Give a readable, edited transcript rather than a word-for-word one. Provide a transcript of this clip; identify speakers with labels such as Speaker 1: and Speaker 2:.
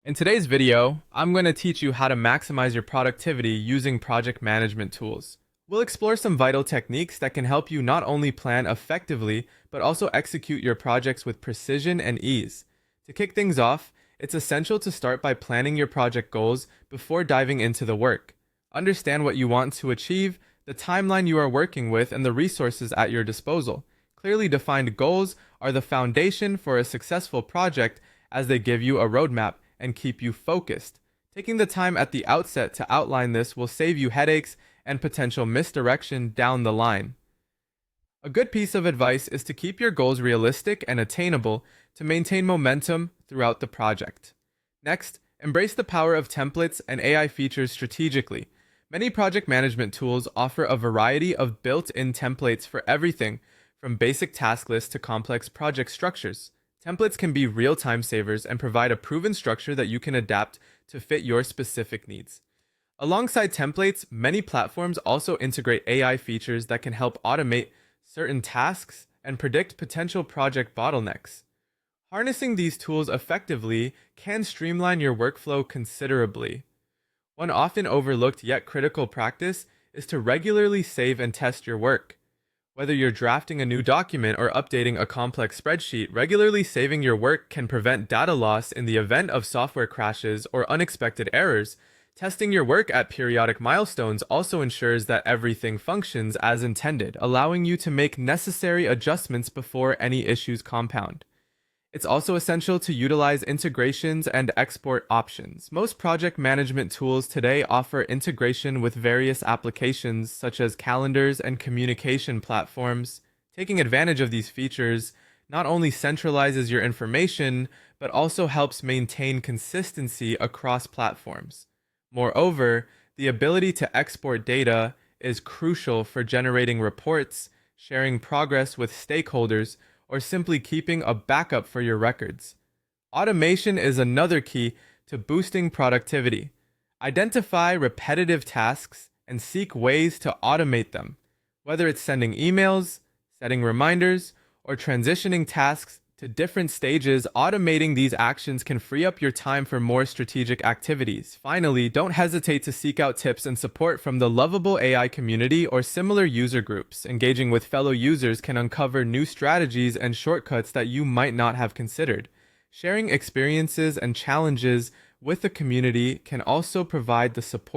Speaker 1: In today's video, I'm going to teach you how to maximize your productivity using project management tools. We'll explore some vital techniques that can help you not only plan effectively, but also execute your projects with precision and ease. To kick things off, it's essential to start by planning your project goals before diving into the work. Understand what you want to achieve, the timeline you are working with, and the resources at your disposal. Clearly defined goals are the foundation for a successful project as they give you a roadmap and keep you focused. Taking the time at the outset to outline this will save you headaches and potential misdirection down the line. A good piece of advice is to keep your goals realistic and attainable to maintain momentum throughout the project. Next, embrace the power of templates and AI features strategically. Many project management tools offer a variety of built-in templates for everything from basic task lists to complex project structures. Templates can be real time savers and provide a proven structure that you can adapt to fit your specific needs. Alongside templates, many platforms also integrate AI features that can help automate certain tasks and predict potential project bottlenecks. Harnessing these tools effectively can streamline your workflow considerably. One often overlooked yet critical practice is to regularly save and test your work. Whether you're drafting a new document or updating a complex spreadsheet, regularly saving your work can prevent data loss in the event of software crashes or unexpected errors. Testing your work at periodic milestones also ensures that everything functions as intended, allowing you to make necessary adjustments before any issues compound. It's also essential to utilize integrations and export options. Most project management tools today offer integration with various applications such as calendars and communication platforms. Taking advantage of these features not only centralizes your information, but also helps maintain consistency across platforms. Moreover, the ability to export data is crucial for generating reports, sharing progress with stakeholders, or simply keeping a backup for your records. Automation is another key to boosting productivity. Identify repetitive tasks and seek ways to automate them, whether it's sending emails, setting reminders, or transitioning tasks to different stages. Automating these actions can free up your time for more strategic activities. Finally, don't hesitate to seek out tips and support from the Lovable AI community or similar user groups. Engaging with fellow users can uncover new strategies and shortcuts that you might not have considered. Sharing experiences and challenges with the community can also provide the support